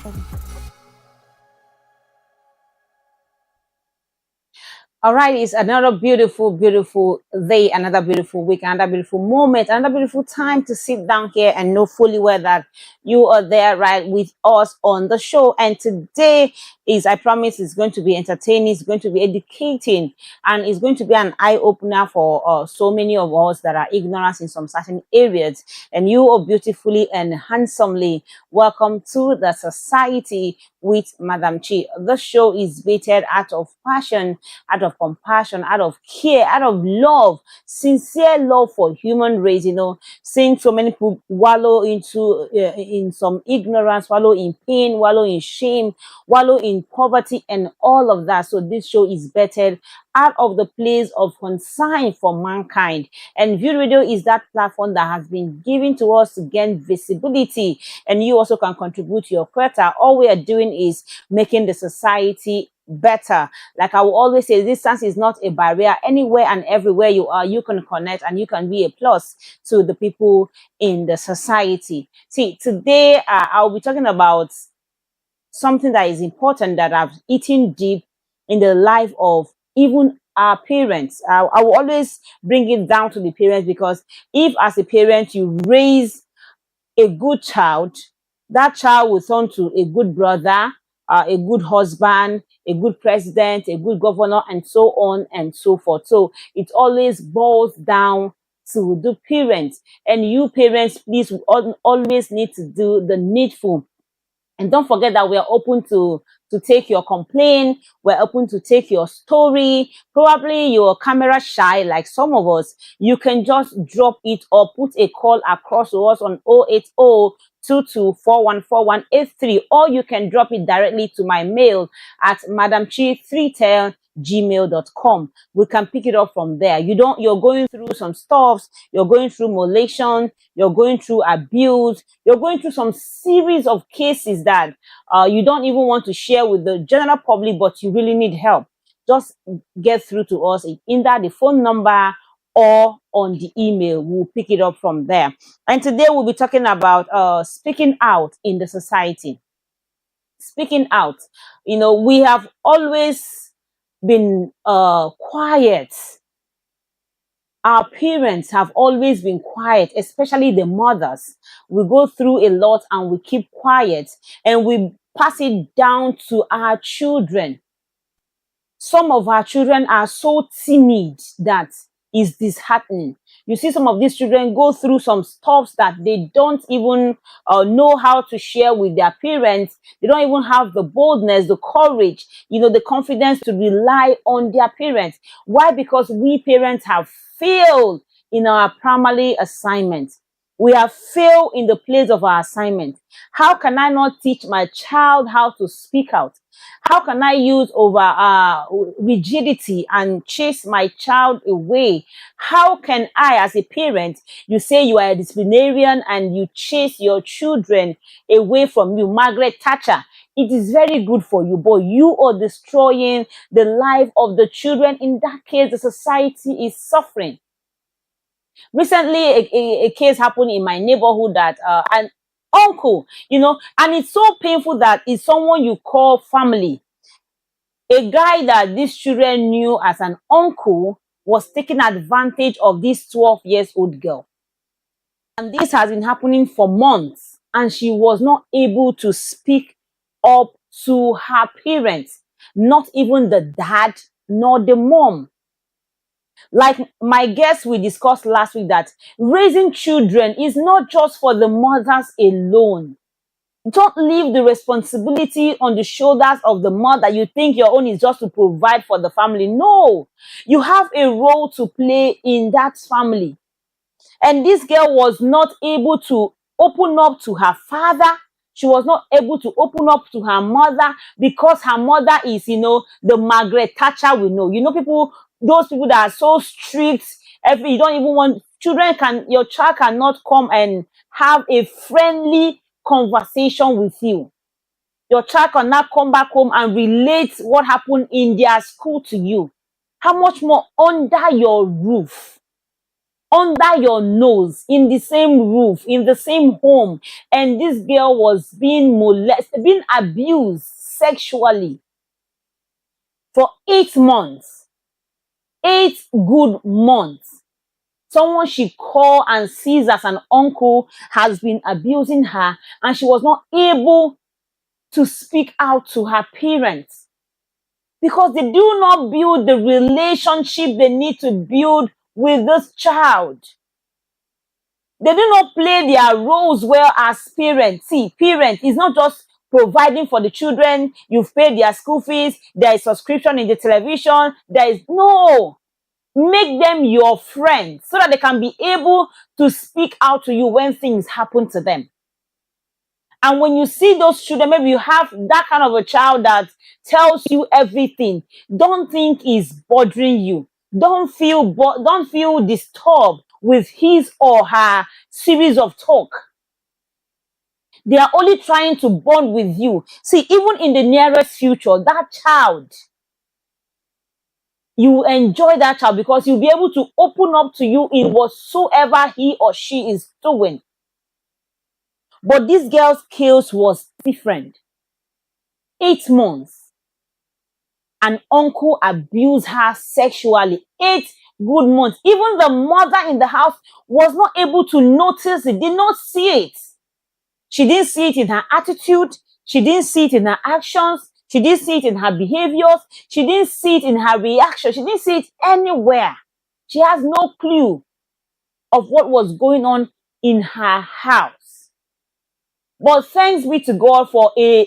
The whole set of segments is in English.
All right, it's another beautiful, beautiful day, another beautiful week, another beautiful moment, another beautiful time to sit down here and know fully well that you are there right with us on the show. And today is, I promise, it's going to be entertaining, it's going to be educating, and it's going to be an eye opener for so many of us that are ignorant in some certain areas. And you are beautifully and handsomely welcome to the society with Madam Chi. The show is baited out of passion, out of compassion, out of care, out of love, sincere love for human race. Seeing so many people wallow into in some ignorance, wallow in pain, wallow in shame, wallow in poverty, and all of that. So this show is bettered out of the place of concern for mankind. And View Radio is that platform that has been given to us to gain visibility. And you also can contribute your quota. All we are doing is making the society better. Like I will always say, distance is not a barrier. Anywhere and everywhere you are, you can connect and you can be a plus to the people in the society. See, today I'll be talking about something that is important that I've eaten deep in the life of even our parents. I will always bring it down to the parents, because if as a parent you raise a good child, that child will turn to a good brother, a good husband, a good president, a good governor, and so on and so forth. So it always boils down to the parents. And you parents, please always need to do the needful. And don't forget that we are open to take your complaint. We're open to take your story. Probably you're camera shy like some of us. You can just drop it or put a call across to us on 08022414183, or you can drop it directly to my mail at madamchi3tel@gmail.com. We can pick it up from there. You're going through some stuff, you're going through molestation, you're going through abuse, you're going through some series of cases that you don't even want to share with the general public, but you really need help. Just get through to us in either the phone number or on the email. We'll pick it up from there. And today we'll be talking about speaking out in the society. Speaking out. We have always been quiet. Our parents have always been quiet, especially the mothers. We go through a lot and we keep quiet, and we pass it down to our children. Some of our children are so timid that is disheartening. You see some of these children go through some stuff that they don't even know how to share with their parents. They don't even have the boldness, the courage, the confidence to rely on their parents. Why? Because we parents have failed in our primary assignments. We have failed in the place of our assignment. How can I not teach my child how to speak out? How can I use over rigidity and chase my child away? How can I, as a parent, you say you are a disciplinarian and you chase your children away from you? Margaret Thatcher, it is very good for you, but you are destroying the life of the children. In that case, the society is suffering. Recently, a case happened in my neighborhood that an uncle, and it's so painful that it's someone you call family. A guy that these children knew as an uncle was taking advantage of this 12 years old girl. And this has been happening for months, and she was not able to speak up to her parents, not even the dad nor the mom. Like my guest we discussed last week, that raising children is not just for the mothers alone. Don't leave the responsibility on the shoulders of the mother. You think your own is just to provide for the family. No, you have a role to play in that family. And this girl was not able to open up to her father. She was not able to open up to her mother because her mother is, the Margaret Thatcher we know. Those people that are so strict. You don't even want your child cannot come and have a friendly conversation with you. Your child cannot come back home and relate what happened in their school to you. How much more under your roof? under your nose, in the same roof, in the same home, and this girl was being molested, being abused sexually for 8 months, 8 good months. Someone she called and sees as an uncle has been abusing her, and she was not able to speak out to her parents because they do not build the relationship they need to build with this child. They do not play their roles well as parents. See, parent is not just providing for the children. You've paid their school fees. There is subscription in the television. There is no. Make them your friends so that they can be able to speak out to you when things happen to them. And when you see those children, maybe you have that kind of a child that tells you everything. Don't think is bothering you. Don't feel disturbed with his or her series of talk. They are only trying to bond with you. See, even in the nearest future, that child, you will enjoy that child because you'll be able to open up to you in whatsoever he or she is doing. But this girl's case was different. 8 months. An uncle abused her sexually. 8 good months. Even the mother in the house was not able to notice it, did not see it. She didn't see it in her attitude. She didn't see it in her actions. She didn't see it in her behaviors. She didn't see it in her reaction. She didn't see it anywhere. She has no clue of what was going on in her house. But thanks be to God for a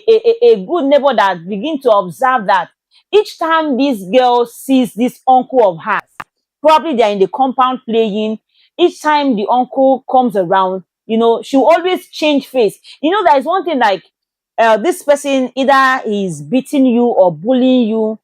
good neighbor that begin to observe that each time this girl sees this uncle of hers, probably they're in the compound playing, each time the uncle comes around, she'll always change face. There is one thing like this person either is beating you or bullying you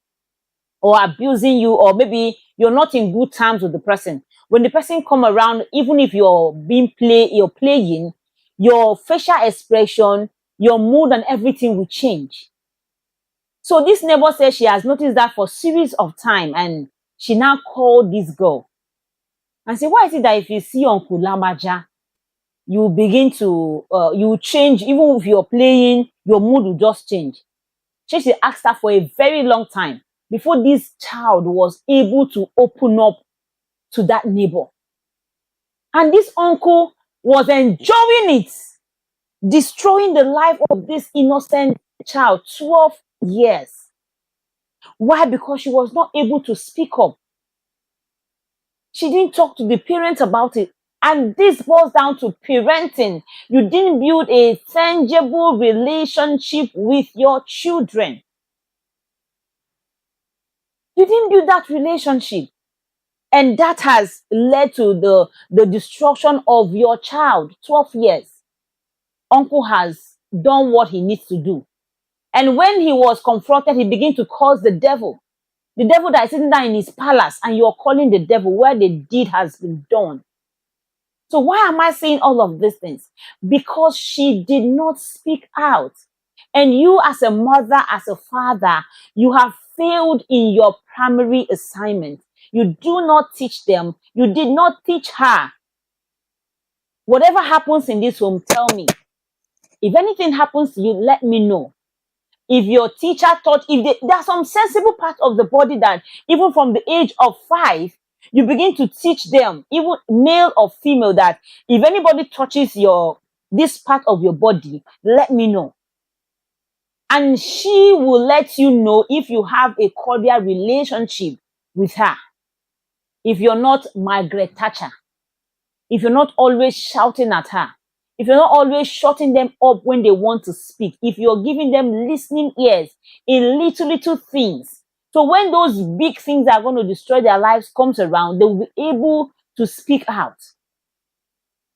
or abusing you, or maybe you're not in good terms with the person. When the person come around, even if you're playing, your facial expression, your mood and everything will change. So this neighbor says she has noticed that for a series of time, and she now called this girl and said, why is it that if you see Uncle Lamaja, you begin to, you change, even if you're playing, your mood will just change. She asked her for a very long time before this child was able to open up to that neighbor. And this uncle was enjoying it, destroying the life of this innocent child, 12 years. Why? Because she was not able to speak up. She didn't talk to the parents about it. And this boils down to parenting. You didn't build a tangible relationship with your children. You didn't build that relationship. And that has led to the destruction of your child. 12 years. Uncle has done what he needs to do. And when he was confronted, he began to curse the devil. The devil that is sitting there in his palace, and you're calling the devil where the deed has been done. So why am I saying all of these things? Because she did not speak out. And you as a mother, as a father, you have failed in your primary assignment. You do not teach them. You did not teach her. Whatever happens in this home, tell me. If anything happens to you, let me know. If your teacher taught, there are some sensible parts of the body that even from the age of 5, you begin to teach them, even male or female, that if anybody touches this part of your body, let me know. And she will let you know if you have a cordial relationship with her. If you're not Margaret Thatcher, if you're not always shouting at her, if you're not always shutting them up when they want to speak, if you're giving them listening ears in little things. So when those big things that are going to destroy their lives comes around, they will be able to speak out.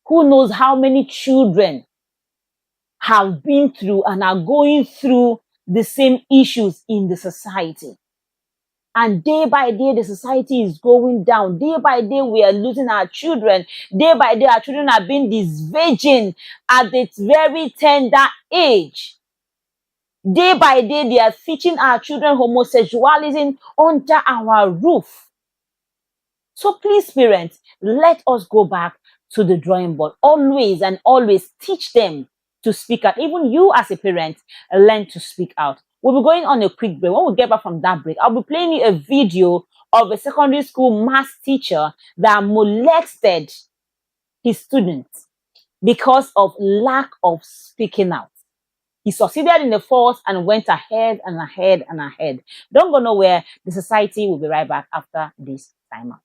Who knows how many children have been through and are going through the same issues in the society. And day by day, the society is going down. Day by day, we are losing our children. Day by day, our children are being disvirgin at its very tender age. Day by day, they are teaching our children homosexuality under our roof. So please, parents, let us go back to the drawing board. Always and always teach them to speak out. Even you as a parent, learn to speak out. We'll be going on a quick break. When we get back from that break, I'll be playing you a video of a secondary school math teacher that molested his students because of lack of speaking out. He succeeded in the force and went ahead and ahead and ahead. Don't go nowhere. The society will be right back after this timer.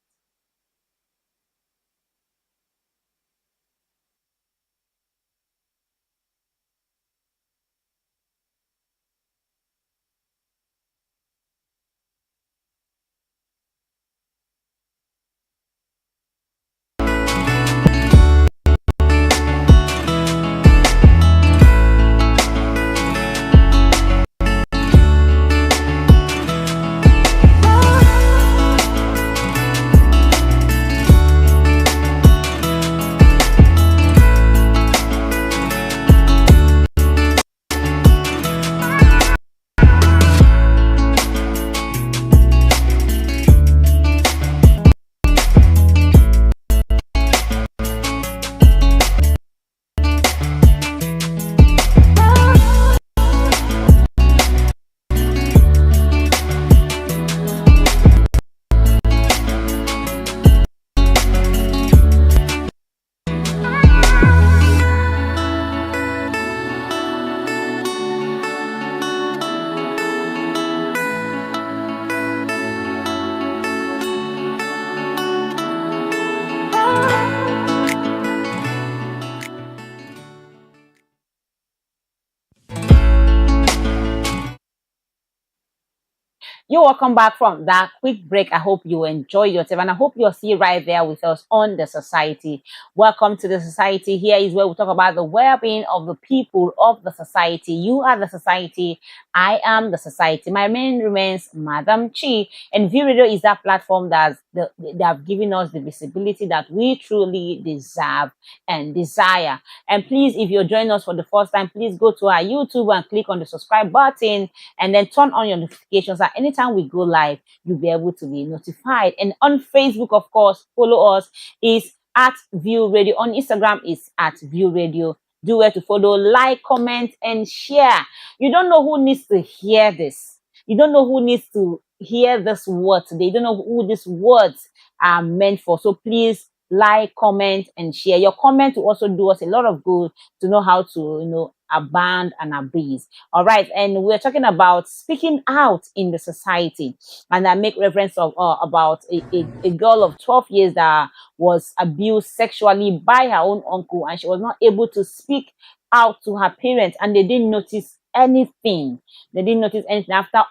You're welcome back from that quick break. I hope you enjoy yourself and I hope you're still right there with us on the society. Welcome to the society. Here is where we talk about the well-being of the people of the society. You are the society. I am the society. My name remains Madam Chi, and View Radio is that platform that they have given us the visibility that we truly deserve and desire. And please, if you're joining us for the first time, please go to our YouTube and click on the subscribe button and then turn on your notifications. At any time we go live, you'll be able to be notified. And on Facebook, of course, follow us is at View Radio. On Instagram is at View Radio. Do where to follow, like, comment, and share. You don't know who needs to hear this. You don't know who needs to hear this word today. You don't know who these words are meant for. So please like, comment, and share. Your comment will also do us a lot of good to know how to, abound and abase. All right, and we're talking about speaking out in the society, and I make reference of about a girl of 12 years that was abused sexually by her own uncle, and she was not able to speak out to her parents, and they didn't notice anything. They didn't notice anything after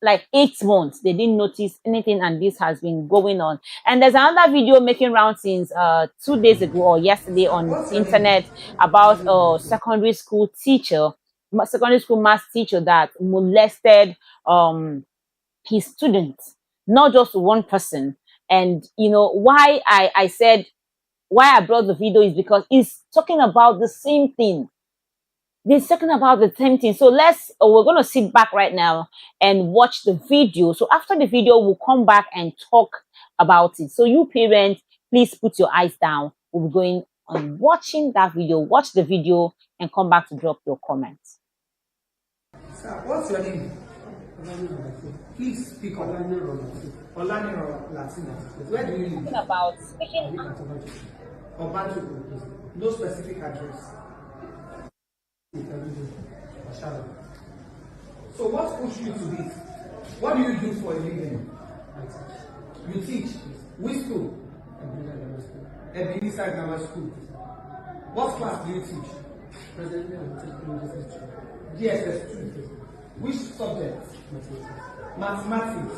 like 8 months. They didn't notice anything, and this has been going on. And there's another video making round since 2 days ago or yesterday on the internet about a secondary school math teacher that molested his students, not just one person. And why I said why I brought the video is because it's talking about the same thing. They're talking about the same thing. So we're going to sit back right now and watch the video. So after the video, we'll come back and talk about it. So you parents, please put your eyes down. We'll be going on watching that video. Watch the video and come back to drop your comments. Sir, what's your name? Please speak up. Olani Latina. Where do you live? Talking about speaking Obantuku. No specific address. So what pushed you to this? What do you do for a living? You teach. Which school? Ebenezer Grammar School. What class do you teach? Presently, I'm teaching DSS2. Which subject? Mathematics.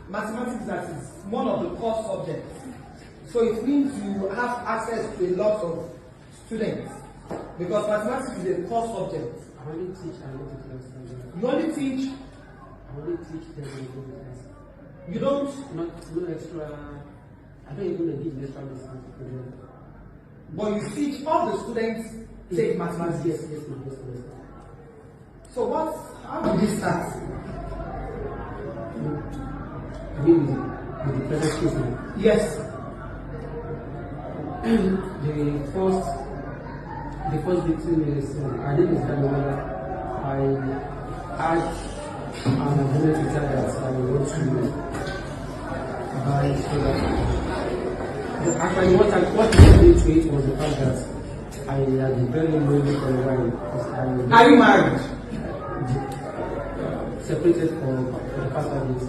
Mathematics, that is one of the core subjects. So it means you have access to a lot of students. Because mathematics is a core subject. I only teach and not to class. You only teach? I only teach them and go to class. You don't? No extra. I don't even give extra lessons. But you teach all the students take mathematics? Yes. So how did this start? Really, with the present case now. Yes. The first victim is her name is Daniela. I had an agreement with her that I want to buy solar. Actually, what led me to it was the fact that I had been very lonely for a while. Are you married? Separated for the past 5 years.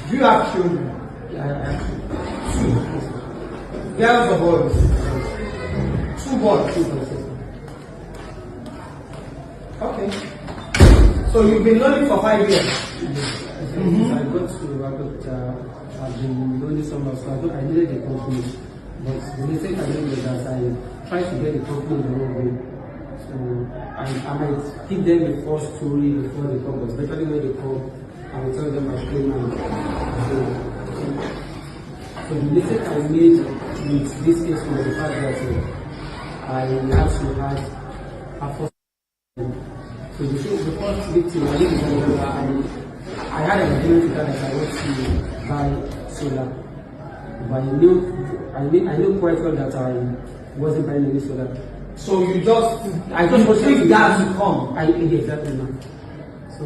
Do you have children? I actually. Girls or boys? 2 boys. Okay. So you've been lonely for 5 years? I got to I've been lonely somehow, so I needed a company. But the mistake I made was that I tried to get a company the wrong way. So I might give them the first story before they come, but especially when they come, I will tell them my claim and so the mistake I made with this case was the fact that I actually had a first. So the first victim, I had an agreement with her that I want to buy solar. But I knew quite well that I wasn't buying any solar. So you just wanted that to come. Exactly now. So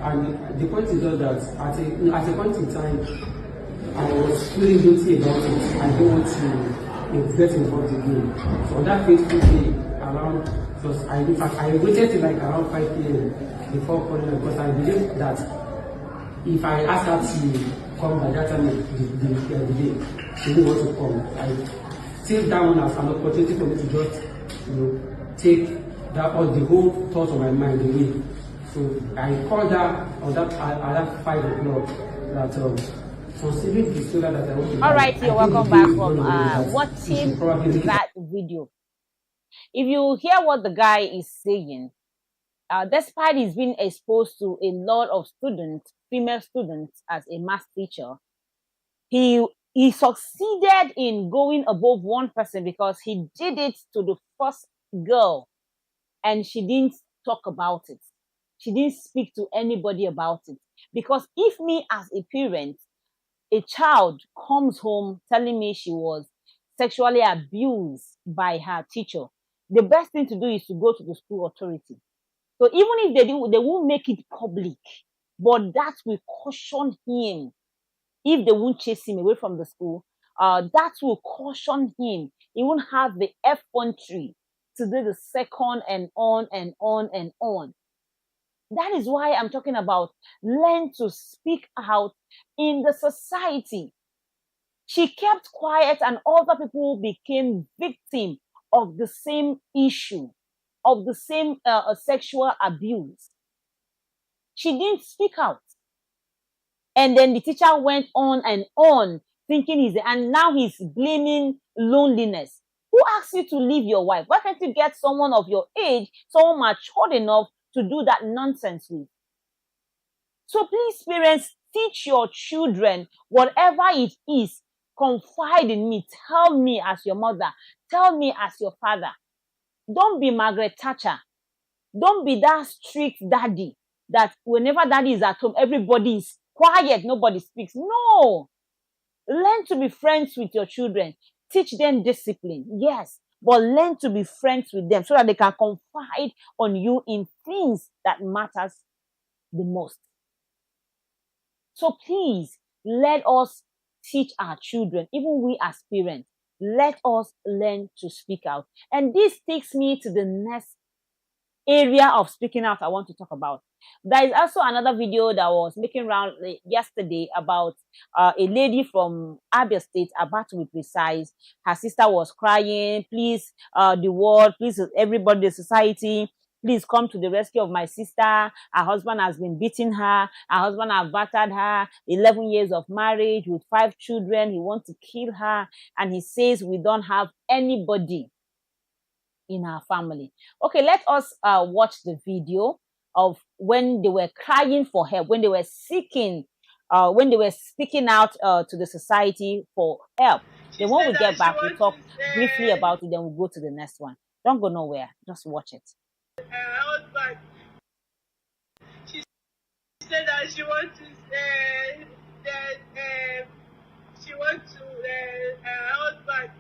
and the point is just that at a point in time I was feeling guilty about it. I don't want to get involved again. So on that fateful day around I waited till like around 5 p.m. before calling her because I believe that if I asked her to come by that time the day, she didn't want to come. I take that one as an opportunity for me to just, take that or the whole thoughts of my mind away. So I called her on at 5 o'clock that considering the solar that I want to buy. All right, you're welcome back from watching that video. If you hear what the guy is saying, despite he's been exposed to a lot of students, female students, as a math teacher, he succeeded in going above one person because he did it to the first girl and she didn't talk about it. She didn't speak to anybody about it. Because if me as a parent, a child comes home telling me she was sexually abused by her teacher, the best thing to do is to go to the school authority. So even if they do, they won't make it public, but that will caution him. If they won't chase him away from the school, that will caution him. He won't have the effrontery to do the second and on and on and on. That is why I'm talking about learn to speak out in the society. She kept quiet and other people became victim of the same issue, of the same sexual abuse. She didn't speak out. And then the teacher went on, thinking and now he's blaming loneliness. Who asked you to leave your wife? Why can't you get someone of your age, someone matured enough to do that nonsense with? So please, parents, teach your children whatever it is. Confide in me. Tell me as your mother. Tell me as your father. Don't be Margaret Thatcher. Don't be that strict daddy that whenever daddy is at home, everybody is quiet, nobody speaks. No. Learn to be friends with your children. Teach them discipline, yes, but learn to be friends with them so that they can confide on you in things that matters the most. So please, let us teach our children, even we as parents, let us learn to speak out. And this takes me to the next area of speaking out I want to talk about. There is also another video that was making round yesterday about a lady from Abia State, about to be precise. Her sister was crying, please, the world, please, everybody, the society, please come to the rescue of my sister. Her husband has been beating her. Her husband has battered her. 11 years of marriage with 5 children. He wants to kill her. And he says we don't have anybody in our family. Okay, let us watch the video of when they were crying for help, when they were seeking, when they were speaking out to the society for help. Then when we get back, we'll talk briefly about it, then we'll go to the next one. Don't go nowhere. Just watch it. Her husband, she said that she wants to then she went to her husband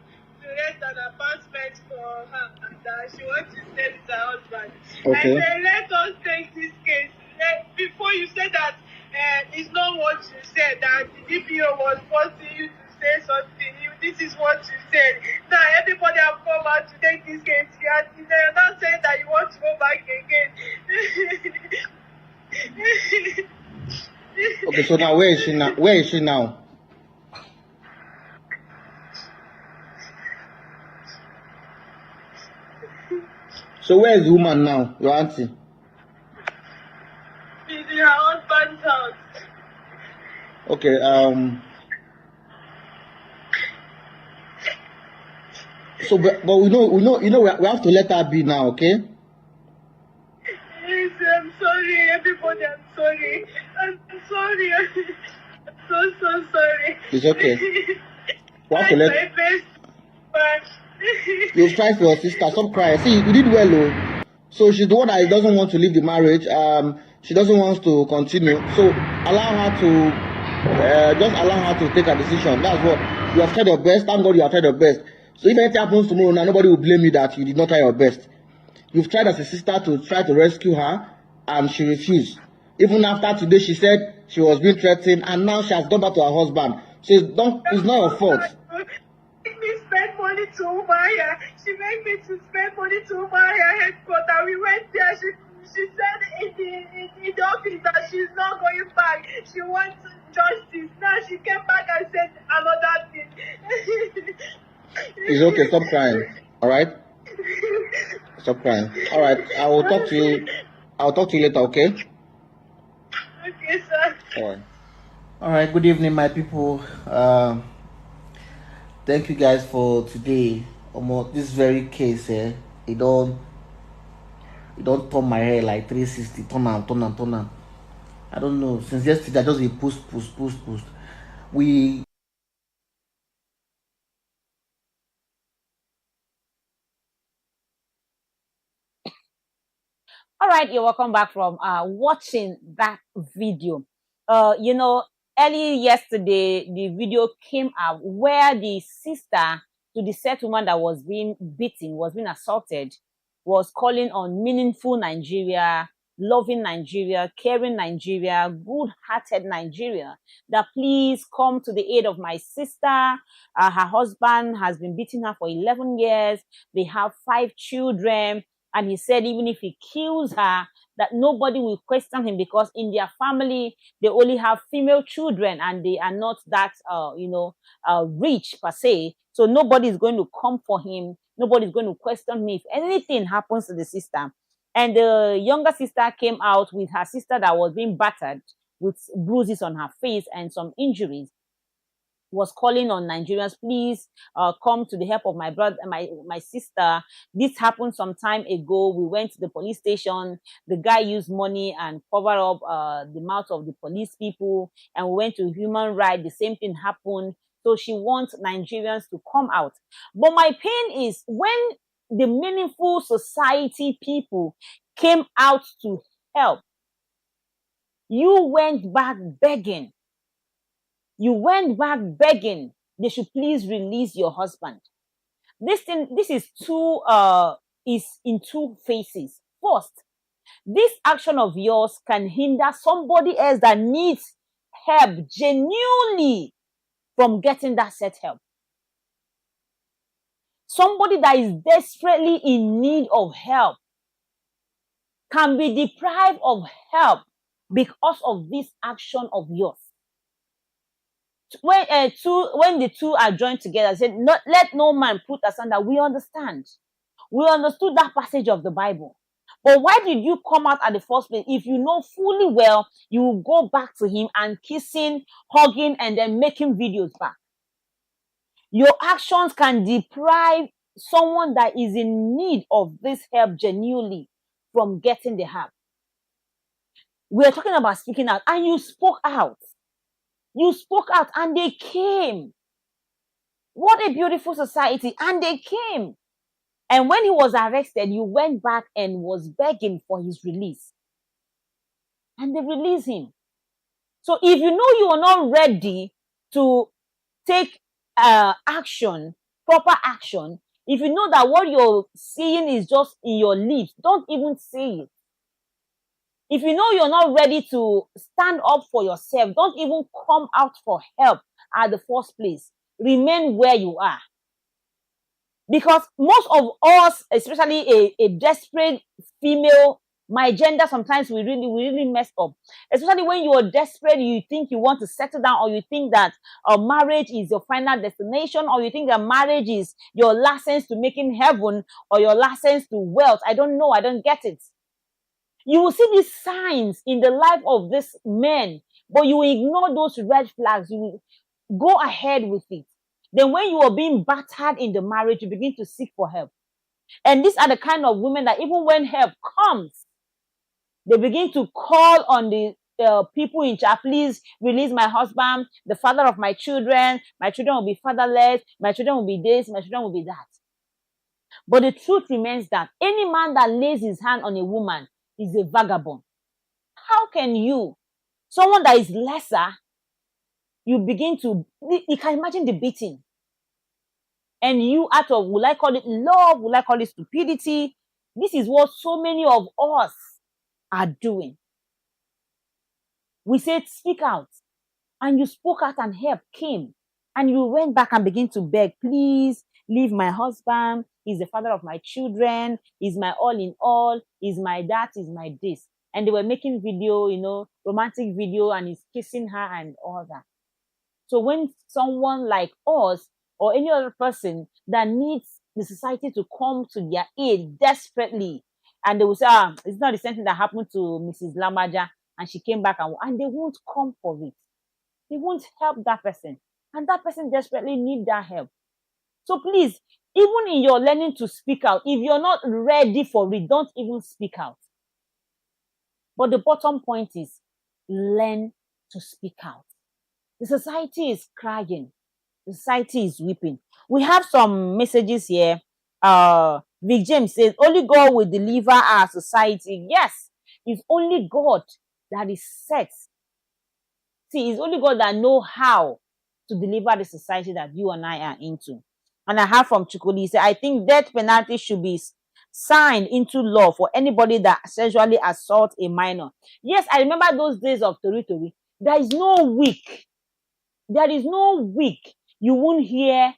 to rent an apartment for her, and she wants to stay with her husband. Okay. I said, let us take this case. Before you said that it's not what you said, that the DPO was forcing you to say something. This is what you said. Now everybody have come out to take this case, and they're not saying that you want to go back again. Okay, so now where is she now? Where is she now? So where is the woman now? Your auntie? She's in her husband's house. Okay, so but we have to let her be now, okay? Yes, I'm sorry, everybody, I'm sorry. I'm sorry. I'm so sorry. It's okay. We have to let. My best, but You've tried for your sister. Stop crying. See, you did well, though. So she's the one that doesn't want to leave the marriage. She doesn't want to continue. So allow her to, just allow her to take a decision. That's what you have tried your best. Thank God you have tried your best. So if anything happens tomorrow, now nobody will blame you that you did not try your best. You've tried as a sister to try to rescue her, and she refused. Even after today, she said she was being threatened, and now she has gone back to her husband. So it's not your fault. Make me spend money to Umaya. She made me to spend money to Umaya headquarters. We went there. She said in the office that she's not going back. She wants justice. Now she came back and said another thing. It's okay. Stop crying. All right. Stop crying. All right. I will talk to you. I'll talk to you later. Okay. Okay, sir. All right. All right. Good evening, my people. Thank you guys for today. This very case, it don't turn my hair like 360. Turn on. I don't know. Since yesterday, I just be push. We. All right, you're welcome back from watching that video. Early yesterday, the video came out where the sister to the set woman that was being beaten, was being assaulted, was calling on meaningful Nigeria, loving Nigeria, caring Nigeria, good-hearted Nigeria, that please come to the aid of my sister. Her husband has been beating her for 11 years. They have 5 children. And he said, even if he kills her, that nobody will question him, because in their family, they only have female children and they are not that, rich per se. So nobody is going to come for him. Nobody is going to question me if anything happens to the sister. And the younger sister came out with her sister that was being battered with bruises on her face and some injuries, was calling on Nigerians, please come to the help of my brother, my sister. This happened some time ago. We went to the police station. The guy used money and covered up the mouth of the police people, and we went to human rights. The same thing happened. So she wants Nigerians to come out. But my pain is when the meaningful society people came out to help, you went back begging. You went back begging they should please release your husband. This is in two phases. First, this action of yours can hinder somebody else that needs help genuinely from getting that set help. Somebody that is desperately in need of help can be deprived of help because of this action of yours. When the two are joined together, said, let no man put asunder. We understand. We understood that passage of the Bible. But why did you come out at the first place? If you know fully well, you will go back to him and kissing, hugging, and then making videos back. Your actions can deprive someone that is in need of this help genuinely from getting the help. We are talking about speaking out, and you spoke out. You spoke out and they came. What a beautiful society. And they came. And when he was arrested, you went back and was begging for his release. And they released him. So if you know you are not ready to take action, proper action, if you know that what you're seeing is just in your lips, don't even say it. If you know you're not ready to stand up for yourself, don't even come out for help at the first place. Remain where you are. Because most of us, especially a desperate female, my gender, sometimes we really mess up. Especially when you are desperate, you think you want to settle down, or you think that marriage is your final destination, or you think that marriage is your license to making heaven, or your license to wealth. I don't know. I don't get it. You will see these signs in the life of this men, but you will ignore those red flags. You will go ahead with it. Then when you are being battered in the marriage, you begin to seek for help. And these are the kind of women that even when help comes, they begin to call on the people in charge. Please release my husband, the father of my children. My children will be fatherless. My children will be this. My children will be that. But the truth remains that any man that lays his hand on a woman is a vagabond. How can you, someone that is lesser, you begin to, you can imagine the beating. And you out of, will I call it love? Will I call it stupidity? This is what so many of us are doing. We said, speak out. And you spoke out and help came. And you went back and began to beg, please leave my husband. He's the father of my children. He's my all in all. He's my that. He's my this. And they were making video, romantic video, and he's kissing her and all that. So when someone like us or any other person that needs the society to come to their aid desperately, and they will say, it's not the same thing that happened to Mrs. Lamaja, and she came back, and they won't come for it. They won't help that person. And that person desperately needs that help. So please, even in your learning to speak out, if you're not ready for it, don't even speak out. But the bottom point is, learn to speak out. The society is crying. The society is weeping. We have some messages here. Vic James says, only God will deliver our society. Yes, it's only God that is set. See, it's only God that knows how to deliver the society that you and I are into. And I have from Chukuli, say, I think death penalty should be signed into law for anybody that sexually assaults a minor. Yes, I remember those days of Tori Tori. There is no week. There is no week you won't hear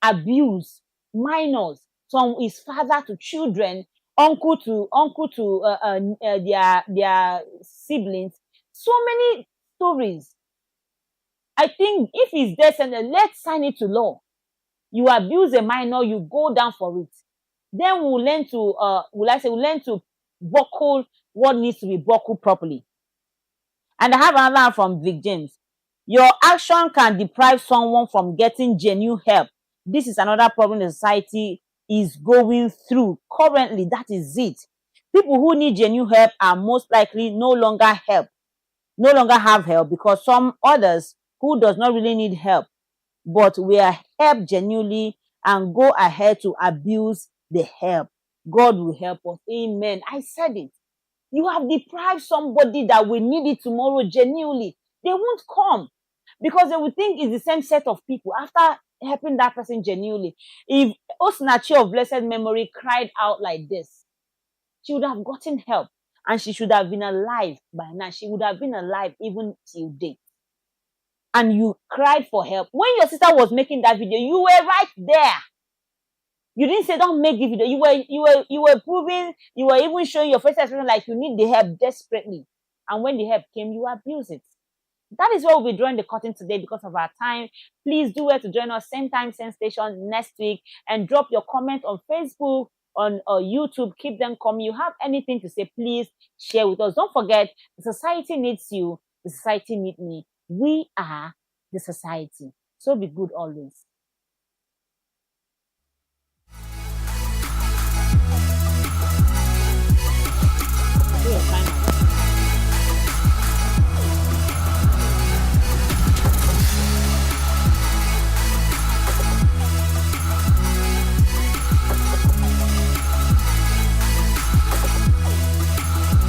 abuse, minors, from his father to children, uncle to their siblings. So many stories. I think if it's death sentence, let's sign it to law. You abuse a minor, you go down for it. Then we'll learn to buckle what needs to be buckled properly. And I have another from Vic James. Your action can deprive someone from getting genuine help. This is another problem the society is going through currently. That is it. People who need genuine help are most likely no longer have help, because some others who does not really need help, but we are helped genuinely and go ahead to abuse the help. God will help us. Amen. I said it. You have deprived somebody that will need it tomorrow genuinely. They won't come because they will think it's the same set of people after helping that person genuinely. If Osinachi of blessed memory cried out like this, she would have gotten help and she should have been alive by now. She would have been alive even till date. And you cried for help. When your sister was making that video, you were right there. You didn't say don't make the video. You were proving, you were even showing your face expression like you need the help desperately. And when the help came, you abuse it. That is why we'll be drawing the curtain today because of our time. Please do well to join us same time, same station next week, and drop your comment on Facebook, on YouTube. Keep them coming. You have anything to say, please share with us. Don't forget, the society needs you. The society needs me. We are the society. So be good always.